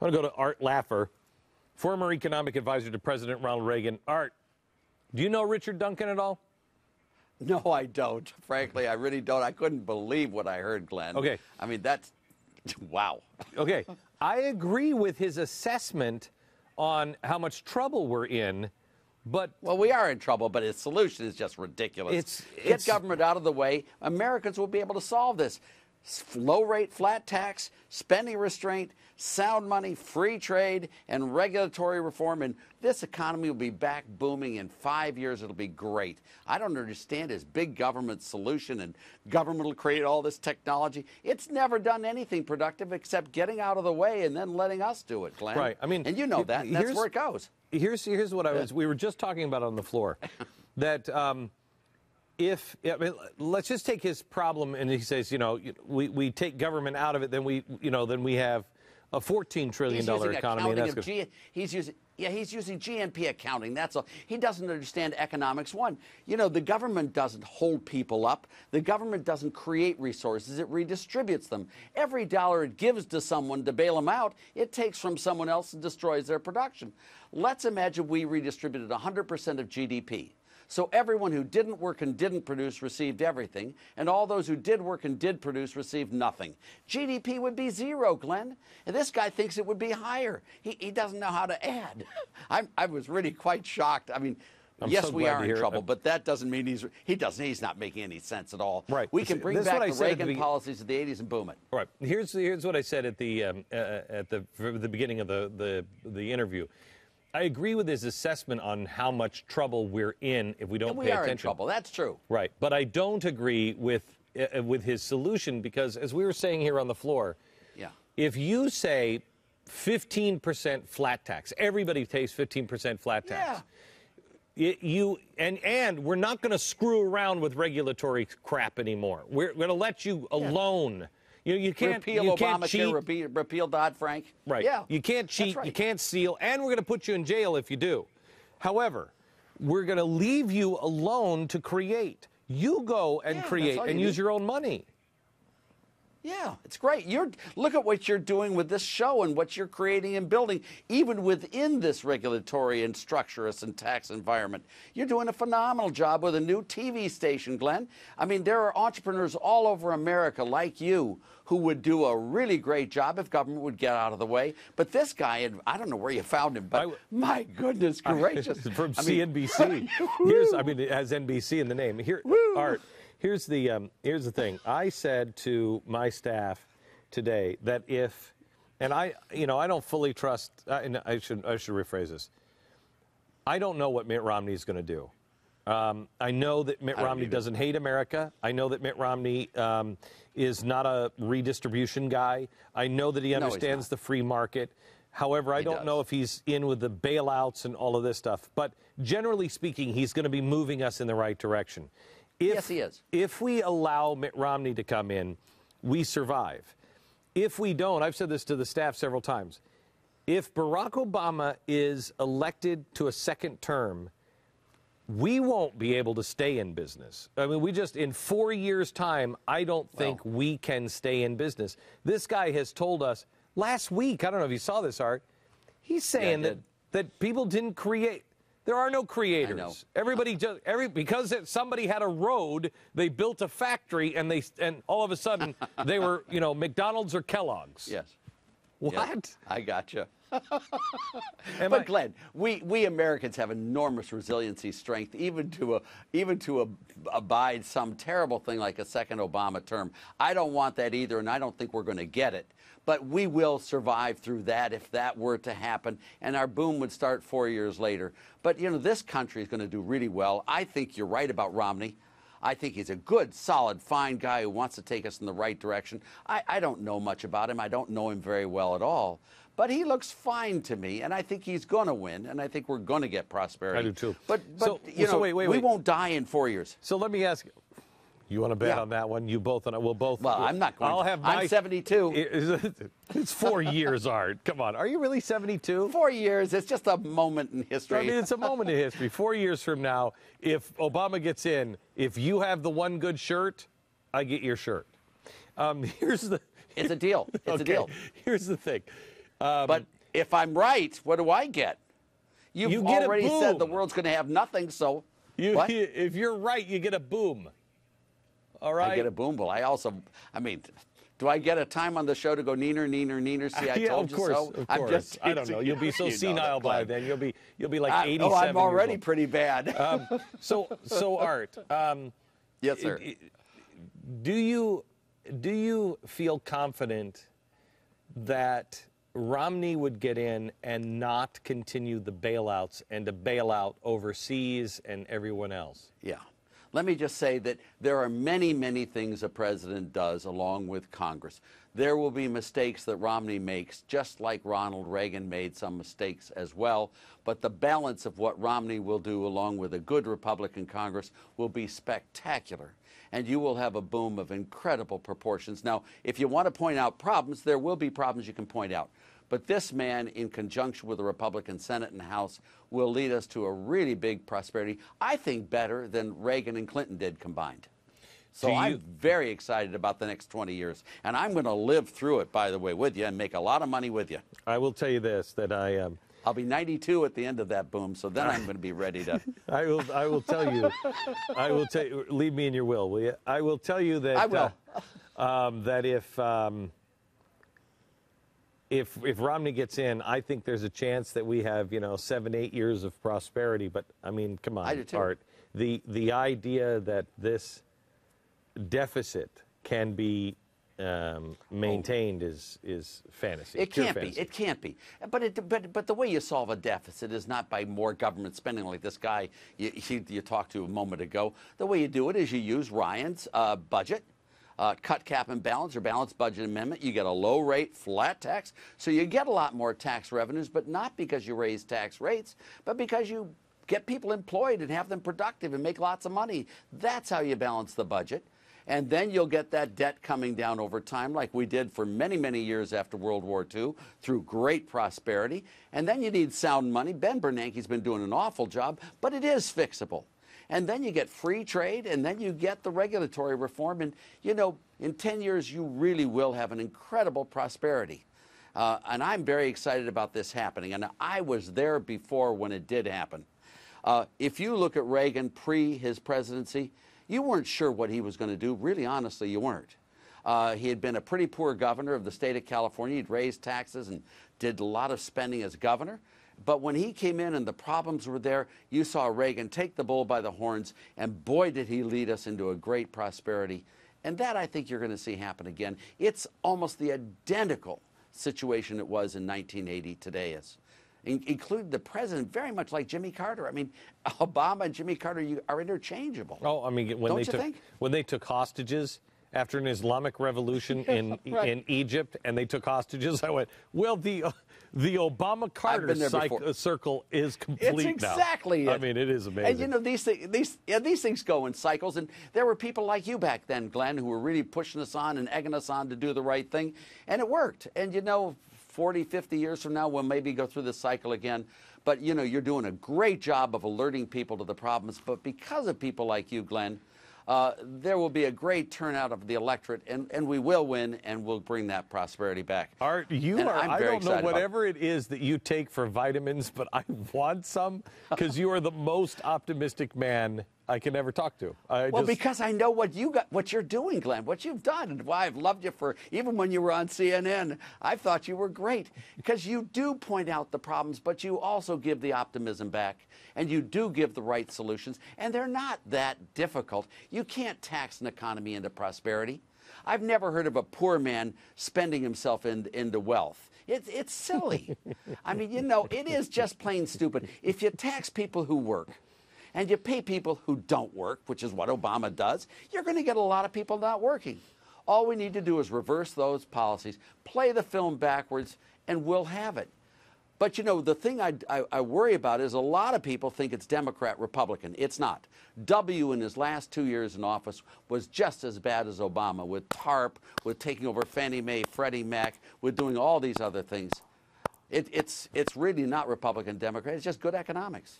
I want to go to Art Laffer, former economic advisor to President Ronald Reagan. Art, do you know Richard Duncan at all? No, I don't. Frankly, I really don't. I couldn't believe what I heard, Glenn. Okay. I mean, that's, wow. Okay. I agree with his assessment on how much trouble we're in, but... Well, we are in trouble, but his solution is just ridiculous. Get government out of the way. Americans will be able to solve this. Low-rate flat tax, spending restraint, sound money, free trade, and regulatory reform, and this economy will be back booming in 5 years. It'll be great. I don't understand his big government solution, and government will create all this technology. It's never done anything productive except getting out of the way and then letting us do it, Glenn. Right. I mean, and you know that. And that's where it goes. Here's what we were just talking about on the floor, that. I mean, let's just take his problem, and he says, you know, we take government out of it, then we have a $14 trillion economy. And that's he's using GNP accounting. That's all. He doesn't understand economics. One, you know, the government doesn't hold people up. The government doesn't create resources. It redistributes them. Every dollar it gives to someone to bail them out, it takes from someone else and destroys their production. Let's imagine we redistributed 100% of GDP. So everyone who didn't work and didn't produce received everything, and all those who did work and did produce received nothing. GDP would be zero, Glenn. And this guy thinks it would be higher. He doesn't know how to add. I was really quite shocked. I mean, yes, we are in trouble, but that doesn't mean he's not making any sense at all. Right. We can bring back the Reagan policies of the 80s and boom it. Right. Here's what I said at the beginning of the interview. I agree with his assessment on how much trouble we're in if we don't pay attention. We are in trouble. That's true. Right. But I don't agree with his solution because, as we were saying here on the floor, if you say 15% flat tax, everybody pays 15% flat tax. And we're not going to screw around with regulatory crap anymore. We're going to let you alone. You can't repeal Obamacare, repeal Dodd-Frank. Right. Yeah. You can't cheat. Right. You can't steal, and we're going to put you in jail if you do. However, we're going to leave you alone to create. You go and create and use your own money. Yeah, it's great. Look at what you're doing with this show and what you're creating and building, even within this regulatory and structurous and tax environment. You're doing a phenomenal job with a new TV station, Glenn. I mean, there are entrepreneurs all over America like you who would do a really great job if government would get out of the way. But this guy, I don't know where you found him, but my goodness gracious. From CNBC. It has NBC in the name. Art. Here's the thing. I said to my staff today that I don't fully trust. I should rephrase this. I don't know what Mitt Romney is going to do. I know that Mitt Romney doesn't hate America. I know that Mitt Romney is not a redistribution guy. I know that he understands the free market. However, I don't know if he's in with the bailouts and all of this stuff. But generally speaking, he's going to be moving us in the right direction. Yes, he is. If we allow Mitt Romney to come in, we survive. If we don't, I've said this to the staff several times, if Barack Obama is elected to a second term, we won't be able to stay in business. I mean, in 4 years' time, I don't think we can stay in business. This guy has told us last week, I don't know if you saw this, Art, he's saying that people didn't create. There are no creators. I know. Everybody because somebody had a road, they built a factory, and all of a sudden they were, McDonald's or Kellogg's. Yes. What? Yes, I gotcha. But Glenn, we Americans have enormous resiliency strength, even to abide some terrible thing like a second Obama term. I don't want that either, and I don't think we're going to get it. But we will survive through that if that were to happen, and our boom would start 4 years later. But, this country is going to do really well. I think you're right about Romney. I think he's a good, solid, fine guy who wants to take us in the right direction. I don't know much about him. I don't know him very well at all. But he looks fine to me, and I think he's going to win, and I think we're going to get prosperity. I do, too. But wait. We won't die in 4 years. So let me ask you. You want to bet on that one? You both and I will both. Well, I'm not going. I'm 72. It's 4 years, Art. Come on. Are you really 72? 4 years. It's just a moment in history. I mean, it's a moment in history. 4 years from now, if Obama gets in, if you have the one good shirt, I get your shirt. It's a deal. It's a deal. Here's the thing. But if I'm right, what do I get? You've You get a already said the boom. world's going to have nothing, so what? If you're right, you get a boom. All right? I get a boom. Well, I mean, do I get a time on the show to go neener, neener, neener? See, I yeah, told of course, you so. Of I'm course. just I don't know. You'll be so you know senile that, by Glenn. then. You'll be like 87 I'm already years old. pretty bad. So Art, Yes, sir. do you feel confident that Romney would get in and not continue the bailouts and to bail out overseas and everyone else? Yeah. Let me just say that there are many, many things a president does along with Congress. There will be mistakes that Romney makes, just like Ronald Reagan made some mistakes as well. But the balance of what Romney will do along with a good Republican Congress will be spectacular. And you will have a boom of incredible proportions. Now, if you want to point out problems, there will be problems you can point out. But this man, in conjunction with the Republican Senate and House, will lead us to a really big prosperity, I think better than Reagan and Clinton did combined. So I'm very excited about the next 20 years. And I'm going to live through it, by the way, with you and make a lot of money with you. I will tell you this, that I'll be 92 at the end of that boom, so then I'm going to be ready to. I will tell you, leave me in your will you? I will tell you that I will. That if Romney gets in, I think there's a chance that we have 7-8 years of prosperity. But I mean, come on, I do too. Art. The idea that this deficit can be maintained is fantasy. It can't be. It can't be. But the way you solve a deficit is not by more government spending like this guy you talked to a moment ago. The way you do it is you use Ryan's budget. Cut cap and balance or balanced budget amendment. You get a low rate flat tax, so you get a lot more tax revenues, but not because you raise tax rates, but because you get people employed and have them productive and make lots of money. That's how you balance the budget. And then you'll get that debt coming down over time like we did for many, many years after World War II through great prosperity. And then you need sound money. Ben Bernanke's been doing an awful job, but it is fixable. And then you get free trade, and then you get the regulatory reform. And, in 10 years, you really will have an incredible prosperity. And I'm very excited about this happening. And I was there before when it did happen. If you look at Reagan pre his presidency, you weren't sure what he was going to do. Really, honestly, you weren't. He had been a pretty poor governor of the state of California. He'd raised taxes and did a lot of spending as governor. But when he came in and the problems were there, you saw Reagan take the bull by the horns, and boy, did he lead us into a great prosperity. And that I think you're going to see happen again. It's almost the identical situation it was in 1980 today is. Including the president, very much like Jimmy Carter. I mean, Obama and Jimmy Carter are interchangeable. Oh, I mean, when they took hostages after an Islamic revolution in Egypt, and they took hostages, I went, well, the Obama-Carter circle is complete it's exactly now. it. I mean, it is amazing. And these things go in cycles. And there were people like you back then, Glenn, who were really pushing us on and egging us on to do the right thing, and it worked. And 40, 50 years from now, we'll maybe go through this cycle again. But you're doing a great job of alerting people to the problems. But because of people like you, Glenn, there will be a great turnout of the electorate, and we will win, and we'll bring that prosperity back. Art, I don't know whatever it is that you take for vitamins, but I want some because you are the most optimistic man I can ever talk to. Because I know what you're doing, Glenn, what you've done, and why I've loved you even when you were on CNN. I thought you were great because you do point out the problems, but you also give the optimism back, and you do give the right solutions, and they're not that difficult. You can't tax an economy into prosperity. I've never heard of a poor man spending himself into wealth. It's silly. I mean, it is just plain stupid. If you tax people who work, and you pay people who don't work, which is what Obama does, you're going to get a lot of people not working. All we need to do is reverse those policies, play the film backwards, and we'll have it. But, the thing I worry about is a lot of people think it's Democrat, Republican. It's not. W in his last 2 years in office was just as bad as Obama with TARP, with taking over Fannie Mae, Freddie Mac, with doing all these other things. It's really not Republican, Democrat. It's just good economics.